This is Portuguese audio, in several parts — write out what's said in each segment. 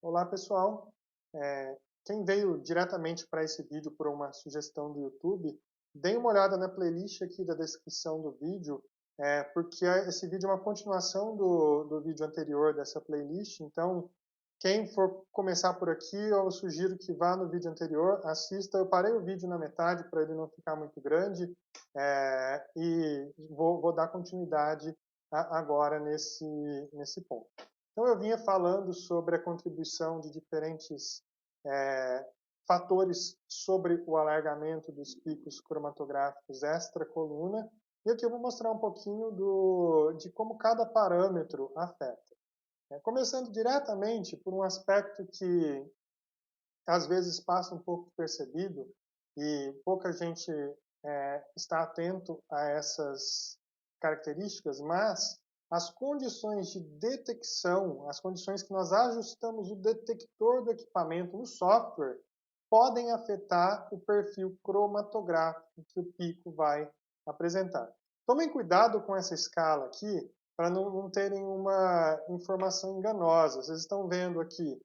Olá pessoal, quem veio diretamente para esse vídeo por uma sugestão do YouTube, dê uma olhada na playlist aqui da descrição do vídeo, porque esse vídeo é uma continuação do vídeo anterior dessa playlist, então quem for começar por aqui, eu sugiro que vá no vídeo anterior, assista, eu parei o vídeo na metade para ele não ficar muito grande, e vou dar continuidade agora nesse ponto. Então, eu vinha falando sobre a contribuição de diferentes fatores sobre o alargamento dos picos cromatográficos extracoluna, e aqui eu vou mostrar um pouquinho de como cada parâmetro afeta. Começando diretamente por um aspecto que às vezes passa um pouco percebido e pouca gente está atento a essas características, mas as condições de detecção, as condições que nós ajustamos o detector do equipamento no software, podem afetar o perfil cromatográfico que o pico vai apresentar. Tomem cuidado com essa escala aqui, para não terem uma informação enganosa. Vocês estão vendo aqui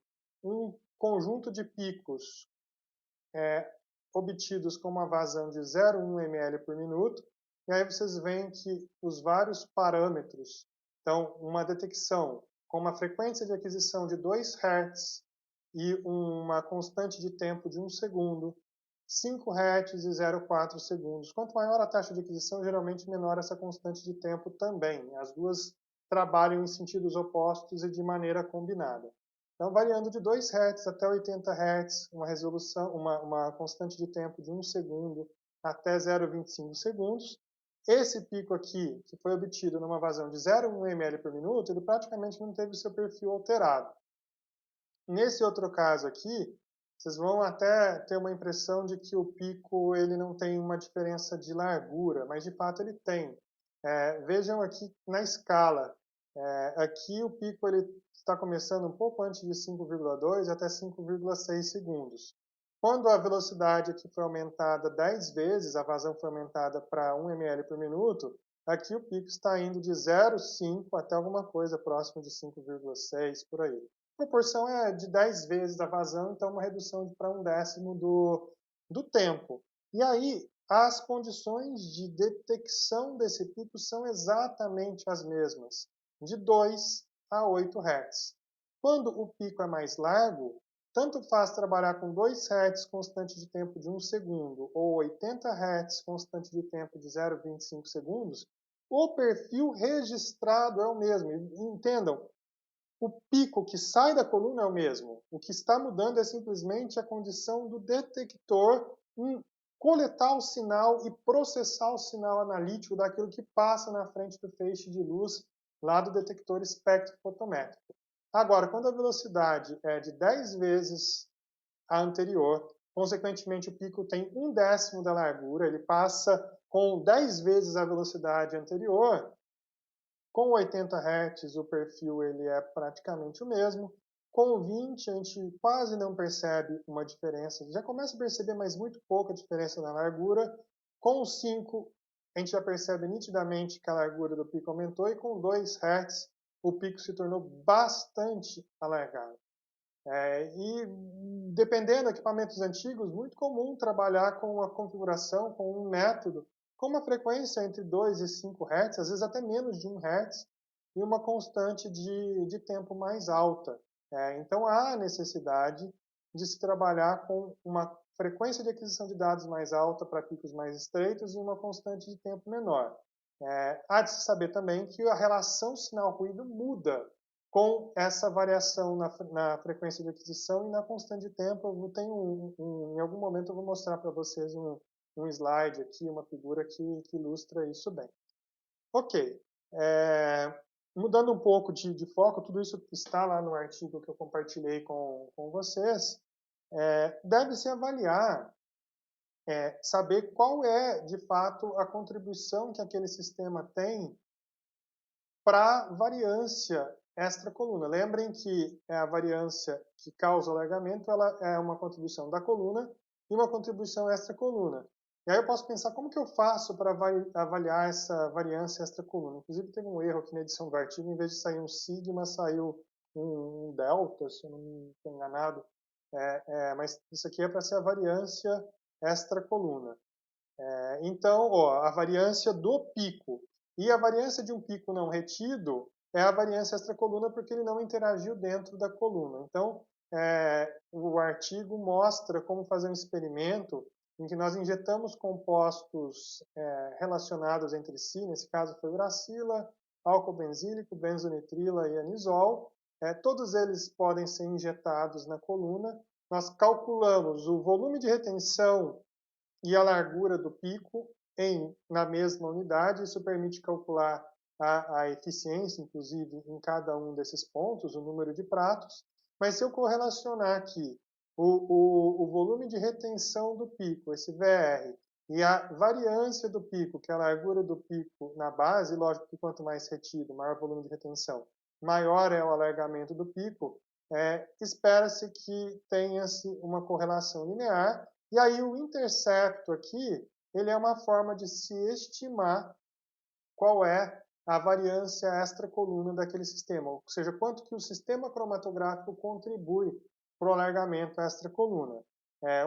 um conjunto de picos obtidos com uma vazão de 0,1 ml por minuto, e aí vocês veem que os vários parâmetros, então uma detecção com uma frequência de aquisição de 2 Hz e uma constante de tempo de 1 segundo, 5 Hz e 0,4 segundos. Quanto maior a taxa de aquisição, geralmente menor essa constante de tempo também. As duas trabalham em sentidos opostos e de maneira combinada. Então, variando de 2 Hz até 80 Hz, uma resolução, uma constante de tempo de 1 segundo até 0,25 segundos. Esse pico aqui, que foi obtido numa vazão de 0,1 ml por minuto, ele praticamente não teve seu perfil alterado. Nesse outro caso aqui, vocês vão até ter uma impressão de que o pico ele não tem uma diferença de largura, mas de fato ele tem. Vejam aqui na escala. Aqui o pico ele está começando um pouco antes de 5,2 até 5,6 segundos. Quando a velocidade aqui foi aumentada 10 vezes, a vazão foi aumentada para 1 ml por minuto, aqui o pico está indo de 0,5 até alguma coisa próximo de 5,6 por aí. A proporção é de 10 vezes a vazão, então uma redução para 1/10 do tempo. E aí, as condições de detecção desse pico são exatamente as mesmas, de 2 a 8 Hz. Quando o pico é mais largo, tanto faz trabalhar com 2 Hz constante de tempo de 1 segundo ou 80 Hz constante de tempo de 0,25 segundos, o perfil registrado é o mesmo. Entendam, o pico que sai da coluna é o mesmo. O que está mudando é simplesmente a condição do detector em coletar o sinal e processar o sinal analítico daquilo que passa na frente do feixe de luz lá do detector espectrofotométrico. Agora, quando a velocidade é de 10 vezes a anterior, consequentemente o pico tem 1/10 da largura, ele passa com 10 vezes a velocidade anterior. Com 80 Hz o perfil ele é praticamente o mesmo. Com 20 a gente quase não percebe uma diferença. Já começa a perceber, mas muito pouca diferença na largura. Com 5 a gente já percebe nitidamente que a largura do pico aumentou. E com 2 Hz o pico se tornou bastante alargado. E dependendo de equipamentos antigos, muito comum trabalhar com a configuração, com um método, com uma frequência entre 2 e 5 Hz, às vezes até menos de 1 Hz, e uma constante de tempo mais alta. Então há necessidade de se trabalhar com uma frequência de aquisição de dados mais alta para picos mais estreitos e uma constante de tempo menor. Há de se saber também que a relação sinal-ruído muda com essa variação na frequência de aquisição e na constante de tempo. Eu tenho em algum momento eu vou mostrar para vocês um slide aqui, uma figura que ilustra isso bem. Ok. Mudando um pouco de foco, tudo isso está lá no artigo que eu compartilhei com vocês. Deve-se avaliar, saber qual é, de fato, a contribuição que aquele sistema tem para variância extracoluna. Lembrem que a variância que causa o alargamento ela é uma contribuição da coluna e uma contribuição extracoluna. E aí eu posso pensar como que eu faço para avaliar essa variância extracoluna. Inclusive teve um erro aqui na edição do artigo, em vez de sair um sigma, saiu um delta, se eu não estou enganado, mas isso aqui é para ser a variância extracoluna. Então, ó, a variância do pico e a variância de um pico não retido é a variância extracoluna porque ele não interagiu dentro da coluna. Então, o artigo mostra como fazer um experimento em que nós injetamos compostos relacionados entre si, nesse caso foi uracila, álcool benzílico, benzonitrila e anisol. Todos eles podem ser injetados na coluna. Nós calculamos o volume de retenção e a largura do pico na mesma unidade. Isso permite calcular a eficiência, inclusive, em cada um desses pontos, o número de pratos. Mas se eu correlacionar aqui o volume de retenção do pico, esse VR, e a variância do pico, que é a largura do pico na base, lógico que quanto mais retido, maior volume de retenção, maior é o alargamento do pico, espera-se que tenha-se uma correlação linear. E aí o intercepto aqui, ele é uma forma de se estimar qual é a variância extracoluna daquele sistema, ou seja, quanto que o sistema cromatográfico contribui para o alargamento extracoluna.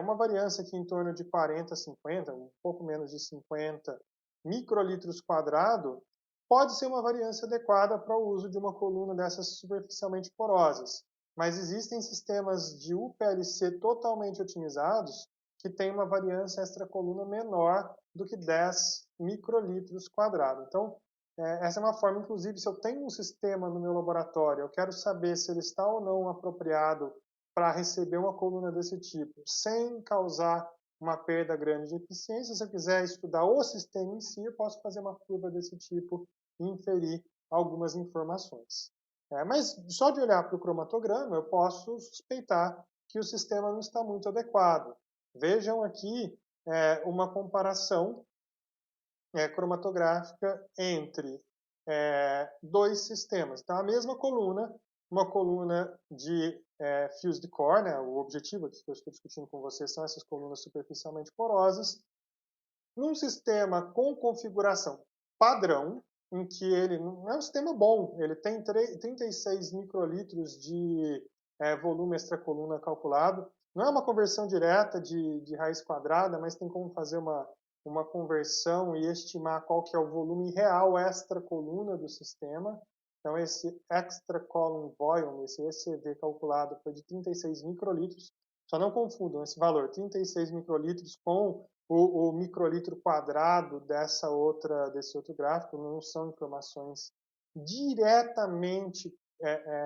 Uma variância aqui em torno de 40 a 50, um pouco menos de 50 microlitros quadrado, pode ser uma variância adequada para o uso de uma coluna dessas superficialmente porosas. Mas existem sistemas de UPLC totalmente otimizados que têm uma variância extracoluna menor do que 10 microlitros quadrados. Então, essa é uma forma, inclusive, se eu tenho um sistema no meu laboratório, eu quero saber se ele está ou não apropriado para receber uma coluna desse tipo, sem causar uma perda grande de eficiência. Se eu quiser estudar o sistema em si, eu posso fazer uma curva desse tipo e inferir algumas informações. Mas só de olhar para o cromatograma, eu posso suspeitar que o sistema não está muito adequado. Vejam aqui uma comparação cromatográfica entre dois sistemas. Então, a mesma coluna, uma coluna de fios de core, né? O objetivo aqui que eu estou discutindo com vocês são essas colunas superficialmente porosas, num sistema com configuração padrão, em que ele não é um sistema bom, ele tem 36 microlitros de volume extracoluna calculado. Não é uma conversão direta de raiz quadrada, mas tem como fazer uma conversão e estimar qual que é o volume real extracoluna do sistema. Então, esse extra column volume, esse ECV calculado foi de 36 microlitros. Só não confundam esse valor, 36 microlitros com o microlitro quadrado desse outro gráfico, não são informações diretamente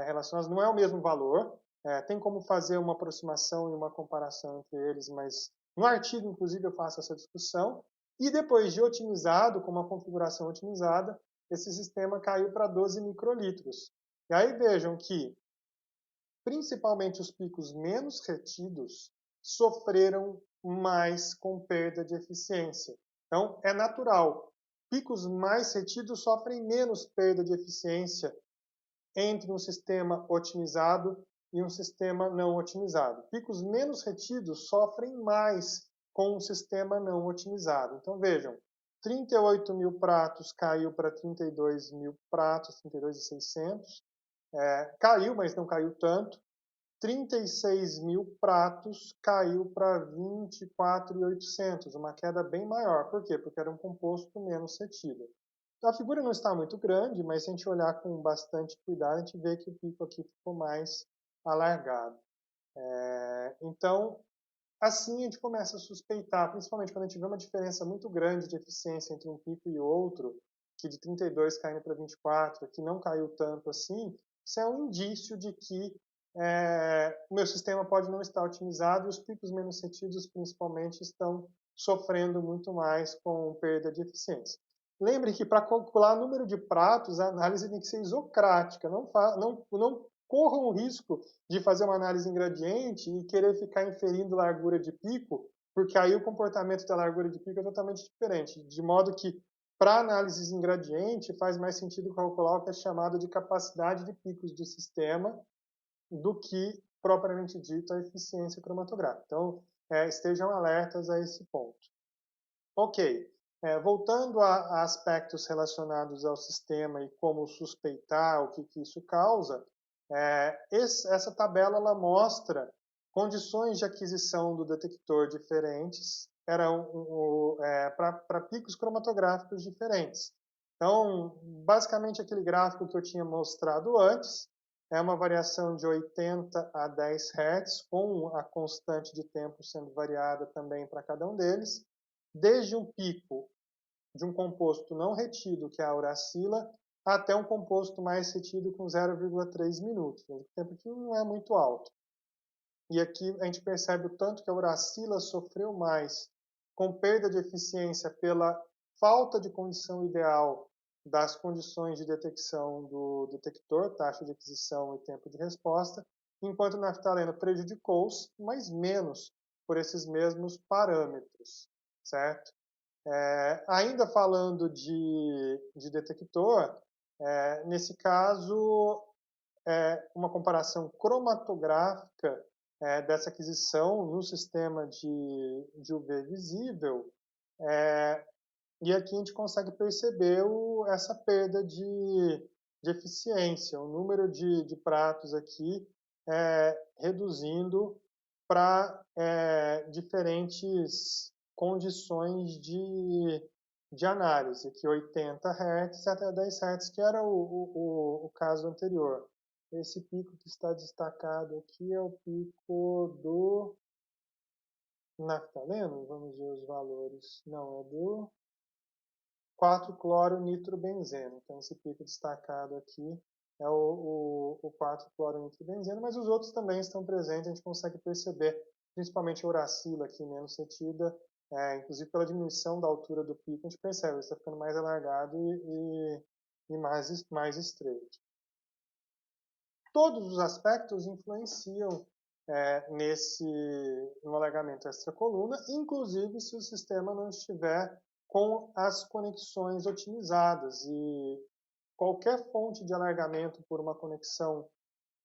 relacionadas, não é o mesmo valor, tem como fazer uma aproximação e uma comparação entre eles, mas no artigo, inclusive, eu faço essa discussão, e depois de otimizado, com uma configuração otimizada, esse sistema caiu para 12 microlitros. E aí vejam que, principalmente os picos menos retidos, sofreram mais com perda de eficiência. Então, é natural. Picos mais retidos sofrem menos perda de eficiência entre um sistema otimizado e um sistema não otimizado. Picos menos retidos sofrem mais com um sistema não otimizado. Então, vejam, 38 mil pratos caiu para 32 mil pratos, 32.600. Caiu, mas não caiu tanto. 36 mil pratos caiu para 24.800, uma queda bem maior. Por quê? Porque era um composto menos retido. Então, a figura não está muito grande, mas se a gente olhar com bastante cuidado, a gente vê que o pico aqui ficou mais alargado. Então, assim a gente começa a suspeitar, principalmente quando a gente vê uma diferença muito grande de eficiência entre um pico e outro, que de 32 caindo para 24, que não caiu tanto assim, isso é um indício de que o meu sistema pode não estar otimizado e os picos menos retidos, principalmente, estão sofrendo muito mais com perda de eficiência. Lembre que para calcular o número de pratos, a análise tem que ser isocrática. Não corram o risco de fazer uma análise em gradiente e querer ficar inferindo largura de pico, porque aí o comportamento da largura de pico é totalmente diferente. De modo que, para análises em gradiente, faz mais sentido calcular o que é chamado de capacidade de picos do sistema do que, propriamente dito, a eficiência cromatográfica. Então, estejam alertas a esse ponto. Ok, voltando a aspectos relacionados ao sistema e como suspeitar o que isso causa, Essa tabela ela mostra condições de aquisição do detector diferentes para picos cromatográficos diferentes. Então, basicamente, aquele gráfico que eu tinha mostrado antes é uma variação de 80 a 10 Hz, com a constante de tempo sendo variada também para cada um deles, desde um pico de um composto não retido, que é a uracila, até um composto mais retido com 0,3 minutos, o tempo que não é muito alto. E aqui a gente percebe o tanto que a uracila sofreu mais com perda de eficiência pela falta de condição ideal das condições de detecção do detector, taxa de aquisição e tempo de resposta, enquanto o naftaleno prejudicou-se, mas menos por esses mesmos parâmetros, certo? Ainda falando de detector, nesse caso, uma comparação cromatográfica dessa aquisição no sistema de UV visível, e aqui a gente consegue perceber essa perda de eficiência, o número de pratos aqui reduzindo para diferentes condições de análise, que 80 Hz até 10 Hz, que era o caso anterior. Esse pico que está destacado aqui é o pico do naftaleno, vamos ver os valores, não, é do 4-cloro-nitrobenzeno. Então, esse pico destacado aqui é o 4-cloro-nitrobenzeno, mas os outros também estão presentes, a gente consegue perceber, principalmente a uracila aqui menos retida, inclusive pela diminuição da altura do pico, a gente percebe, ele está ficando mais alargado e mais estreito. Todos os aspectos influenciam no alargamento extracoluna, inclusive se o sistema não estiver com as conexões otimizadas. E qualquer fonte de alargamento por uma conexão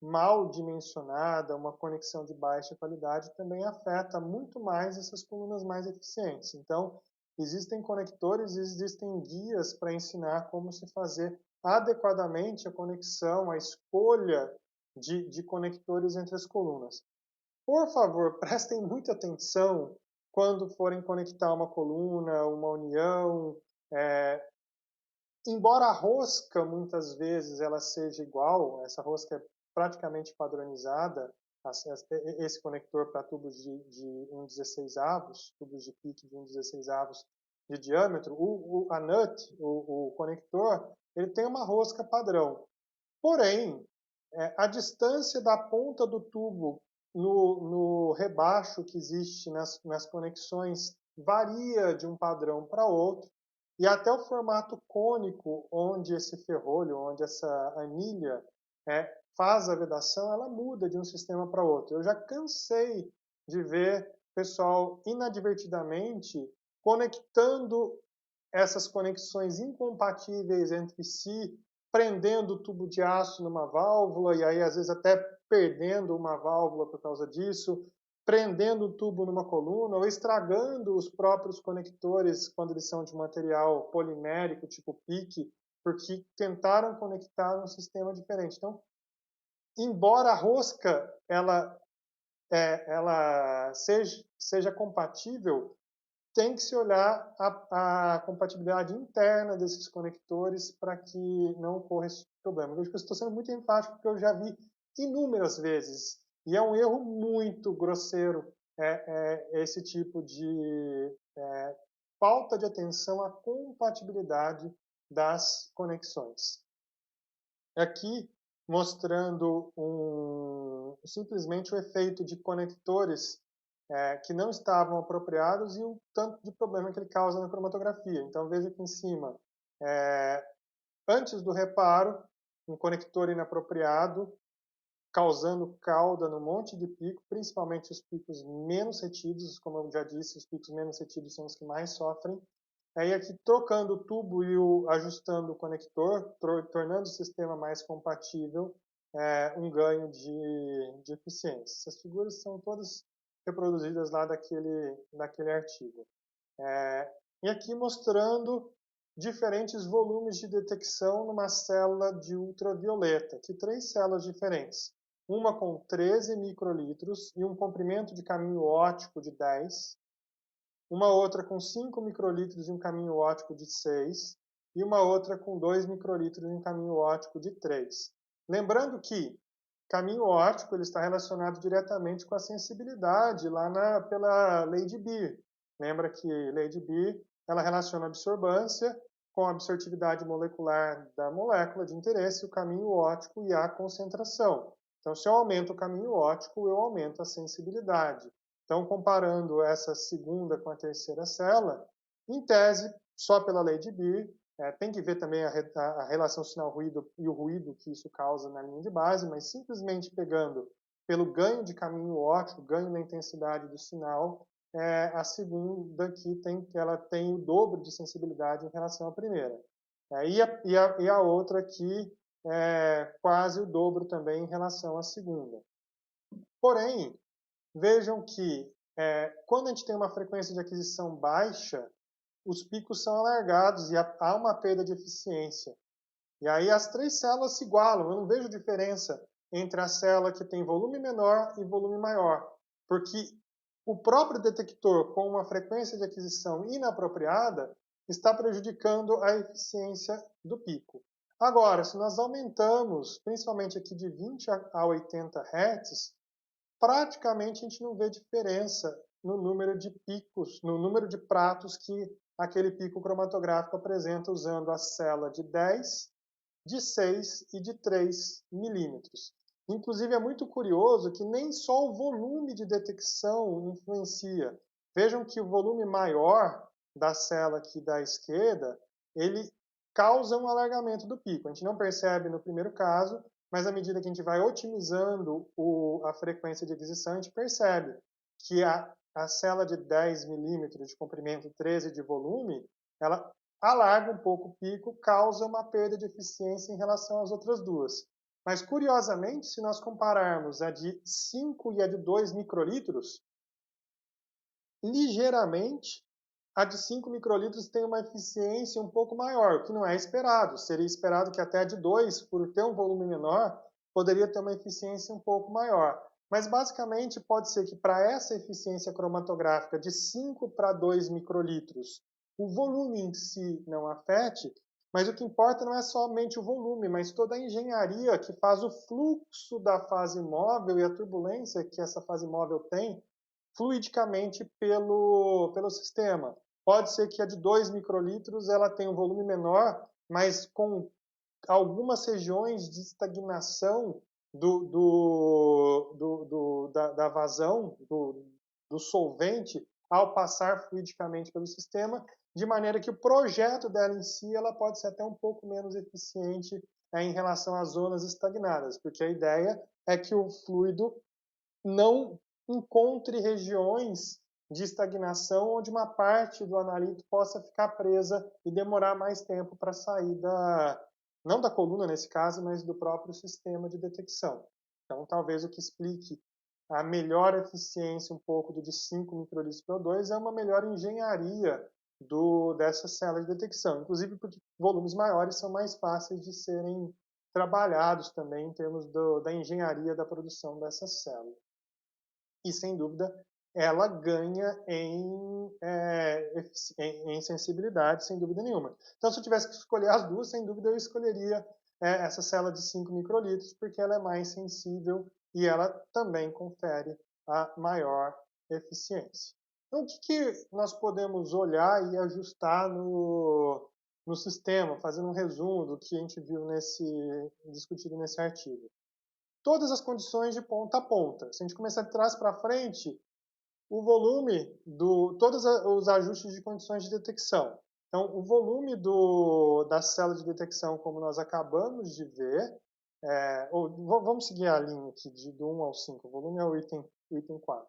mal dimensionada, uma conexão de baixa qualidade, também afeta muito mais essas colunas mais eficientes. Então, existem conectores e existem guias para ensinar como se fazer adequadamente a conexão, a escolha de conectores entre as colunas. Por favor, prestem muita atenção quando forem conectar uma coluna, uma união. Embora a rosca, muitas vezes, ela seja igual, essa rosca é praticamente padronizada, esse conector para tubos de 1/16avos, tubos de pique de 1/16avos de diâmetro, a nut, o conector, ele tem uma rosca padrão. Porém, a distância da ponta do tubo no rebaixo que existe nas conexões varia de um padrão para outro, e até o formato cônico onde esse ferrolho, onde essa anilha faz a vedação, ela muda de um sistema para outro. Eu já cansei de ver pessoal inadvertidamente conectando essas conexões incompatíveis entre si, prendendo o tubo de aço numa válvula e aí às vezes até perdendo uma válvula por causa disso, prendendo o tubo numa coluna ou estragando os próprios conectores quando eles são de material polimérico, tipo PIC, porque tentaram conectar num sistema diferente. Então, embora a rosca ela seja compatível, tem que se olhar a compatibilidade interna desses conectores para que não ocorra esse problema. Eu estou sendo muito enfático porque eu já vi inúmeras vezes, e é um erro muito grosseiro esse tipo de falta de atenção à compatibilidade das conexões. Aqui mostrando simplesmente o efeito de conectores que não estavam apropriados e o tanto de problema que ele causa na cromatografia. Então, veja aqui em cima, antes do reparo, um conector inapropriado, causando cauda no monte de pico, principalmente os picos menos retidos, como eu já disse, os picos menos retidos são os que mais sofrem. Aí aqui trocando o tubo e ajustando o conector, tornando o sistema mais compatível, um ganho de eficiência. Essas figuras são todas reproduzidas lá daquele artigo. E aqui mostrando diferentes volumes de detecção numa célula de ultravioleta, aqui 3 células diferentes. Uma com 13 microlitros e um comprimento de caminho óptico de 10, uma outra com 5 microlitros e um caminho óptico de 6, e uma outra com 2 microlitros e um caminho óptico de 3. Lembrando que caminho óptico ele está relacionado diretamente com a sensibilidade lá pela lei de Beer. Lembra que a lei de Beer ela relaciona a absorbância com a absortividade molecular da molécula de interesse, o caminho óptico e a concentração. Então, se eu aumento o caminho óptico, eu aumento a sensibilidade. Então, comparando essa segunda com a terceira célula, em tese, só pela lei de Beer, tem que ver também a relação sinal-ruído e o ruído que isso causa na linha de base, mas simplesmente pegando pelo ganho de caminho óptico, ganho na intensidade do sinal, a segunda aqui ela tem o dobro de sensibilidade em relação à primeira. E a outra aqui quase o dobro também em relação à segunda. Porém, vejam que quando a gente tem uma frequência de aquisição baixa, os picos são alargados e há uma perda de eficiência. E aí as 3 células se igualam, eu não vejo diferença entre a célula que tem volume menor e volume maior, porque o próprio detector com uma frequência de aquisição inapropriada está prejudicando a eficiência do pico. Agora, se nós aumentamos, principalmente aqui de 20 a 80 Hz, praticamente a gente não vê diferença no número de picos, no número de pratos que aquele pico cromatográfico apresenta usando a célula de 10, de 6 e de 3 milímetros. Inclusive, é muito curioso que nem só o volume de detecção influencia. Vejam que o volume maior da célula aqui da esquerda, ele causa um alargamento do pico. A gente não percebe no primeiro caso, mas à medida que a gente vai otimizando a frequência de aquisição, a gente percebe que a célula de 10 milímetros de comprimento e 13 de volume, ela alarga um pouco o pico, causa uma perda de eficiência em relação às outras duas. Mas, curiosamente, se nós compararmos a de 5 e a de 2 microlitros, ligeiramente, a de 5 microlitros tem uma eficiência um pouco maior, o que não é esperado. Seria esperado que até a de 2, por ter um volume menor, poderia ter uma eficiência um pouco maior. Mas, basicamente, pode ser que para essa eficiência cromatográfica de 5 para 2 microlitros, o volume em si não afete, mas o que importa não é somente o volume, mas toda a engenharia que faz o fluxo da fase móvel e a turbulência que essa fase móvel tem fluidicamente pelo sistema. Pode ser que a de 2 microlitros ela tenha um volume menor, mas com algumas regiões de estagnação da vazão do solvente ao passar fluidicamente pelo sistema, de maneira que o projeto dela em si ela pode ser até um pouco menos eficiente em relação às zonas estagnadas, porque a ideia é que o fluido não encontre regiões de estagnação onde uma parte do analito possa ficar presa e demorar mais tempo para sair não da coluna nesse caso, mas do próprio sistema de detecção. Então, talvez o que explique a melhor eficiência um pouco do de 5 microlitros por O2 é uma melhor engenharia dessa célula de detecção, inclusive porque volumes maiores são mais fáceis de serem trabalhados também em termos da engenharia da produção dessa célula. E, sem dúvida, ela ganha em sensibilidade, sem dúvida nenhuma. Então, se eu tivesse que escolher as duas, sem dúvida eu escolheria essa célula de 5 microlitros, porque ela é mais sensível e ela também confere a maior eficiência. Então, o que nós podemos olhar e ajustar no sistema, fazendo um resumo do que a gente viu discutido nesse artigo? Todas as condições de ponta a ponta. Se a gente começar de trás para frente, o volume todos os ajustes de condições de detecção. Então, o volume da célula de detecção, como nós acabamos de ver, vamos seguir a linha aqui do 1 ao 5, o volume é o item 4.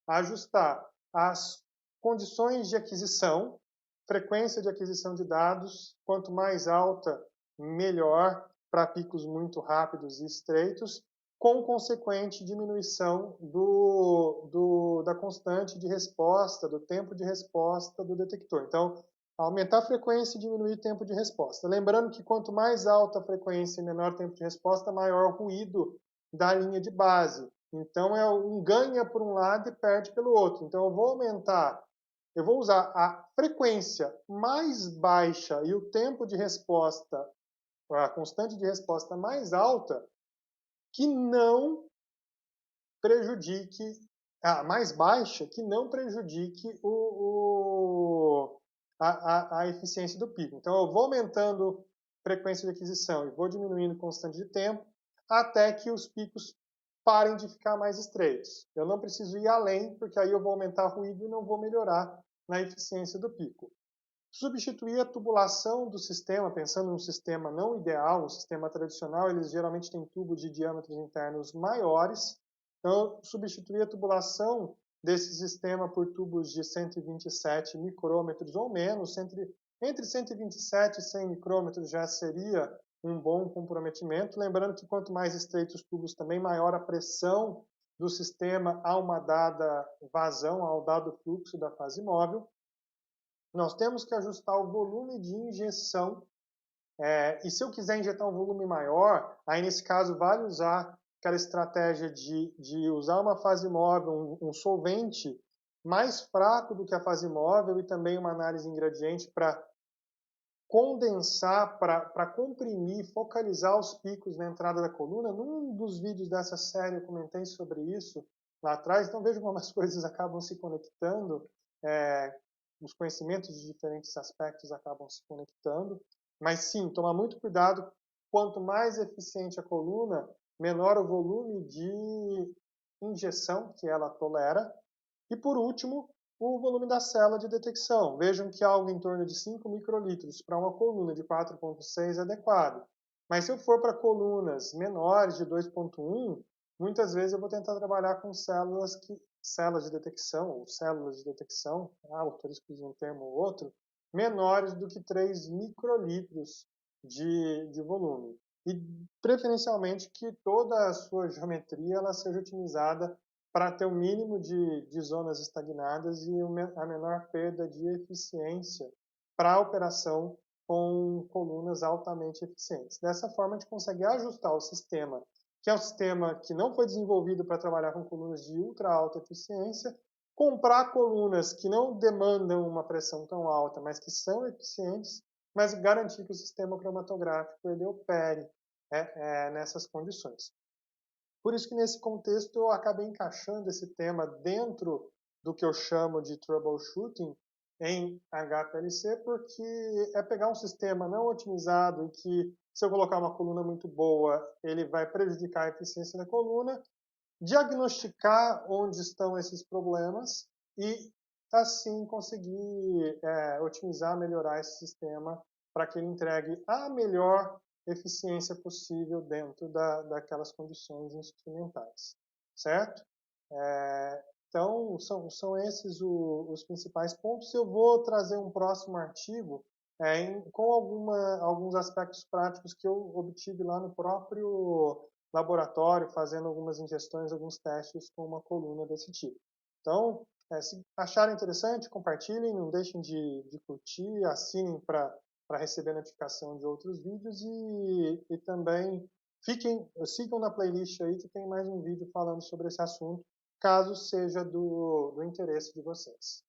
Ajustar as condições de aquisição, frequência de aquisição de dados, quanto mais alta, melhor, para picos muito rápidos e estreitos, com consequente diminuição da constante de resposta, do tempo de resposta do detector. Então, Aumentar a frequência e diminuir o tempo de resposta. Lembrando que quanto mais alta a frequência e menor o tempo de resposta, maior o ruído da linha de base. Então, um ganha por um lado e perde pelo outro. Então, eu vou usar a frequência mais baixa e o tempo de resposta, a constante de resposta mais alta, que não prejudique, a mais baixa, que não prejudique a eficiência do pico. Então, eu vou aumentando frequência de aquisição e vou diminuindo constante de tempo até que os picos parem de ficar mais estreitos. Eu não preciso ir além, porque aí eu vou aumentar o ruído e não vou melhorar na eficiência do pico. Substituir a tubulação do sistema, pensando num sistema não ideal, um sistema tradicional, eles geralmente têm tubos de diâmetros internos maiores. Então, substituir a tubulação desse sistema por tubos de 127 micrômetros ou menos, entre 127 e 100 micrômetros já seria um bom comprometimento. Lembrando que quanto mais estreitos os tubos também, maior a pressão do sistema a uma dada vazão, ao dado fluxo da fase móvel. Nós temos que ajustar o volume de injeção, e se eu quiser injetar um volume maior, aí nesse caso vale usar aquela estratégia de usar uma fase móvel, um solvente mais fraco do que a fase móvel e também uma análise em gradiente para condensar, para comprimir, focalizar os picos na entrada da coluna. Num dos vídeos dessa série eu comentei sobre isso lá atrás, então veja como as coisas acabam se conectando, os conhecimentos de diferentes aspectos acabam se conectando, mas sim, tomar muito cuidado, quanto mais eficiente a coluna, menor o volume de injeção que ela tolera, e por último, o volume da célula de detecção. Vejam que algo em torno de 5 microlitros para uma coluna de 4,6 é adequado. Mas se eu for para colunas menores de 2,1, muitas vezes eu vou tentar trabalhar com células de detecção, ou células de detecção, autores que usam um termo ou outro, menores do que 3 microlitros de volume. E, preferencialmente, que toda a sua geometria ela seja otimizada para ter o mínimo de zonas estagnadas e a menor perda de eficiência para a operação com colunas altamente eficientes. Dessa forma, a gente consegue ajustar o sistema, que é um sistema que não foi desenvolvido para trabalhar com colunas de ultra alta eficiência, comprar colunas que não demandam uma pressão tão alta, mas que são eficientes, mas garantir que o sistema cromatográfico ele opere nessas condições. Por isso que nesse contexto eu acabei encaixando esse tema dentro do que eu chamo de troubleshooting em HPLC, porque é pegar um sistema não otimizado e que, se eu colocar uma coluna muito boa, ele vai prejudicar a eficiência da coluna, diagnosticar onde estão esses problemas e, assim, conseguir otimizar, melhorar esse sistema para que ele entregue a melhor eficiência possível dentro daquelas condições instrumentais, certo? Então, são esses os principais pontos. Eu vou trazer um próximo artigo com alguns aspectos práticos que eu obtive lá no próprio laboratório, fazendo algumas ingestões, alguns testes com uma coluna desse tipo. Então, se acharem interessante, compartilhem, não deixem de curtir, assinem para receber notificação de outros vídeos e também sigam na playlist aí que tem mais um vídeo falando sobre esse assunto, caso seja do interesse de vocês.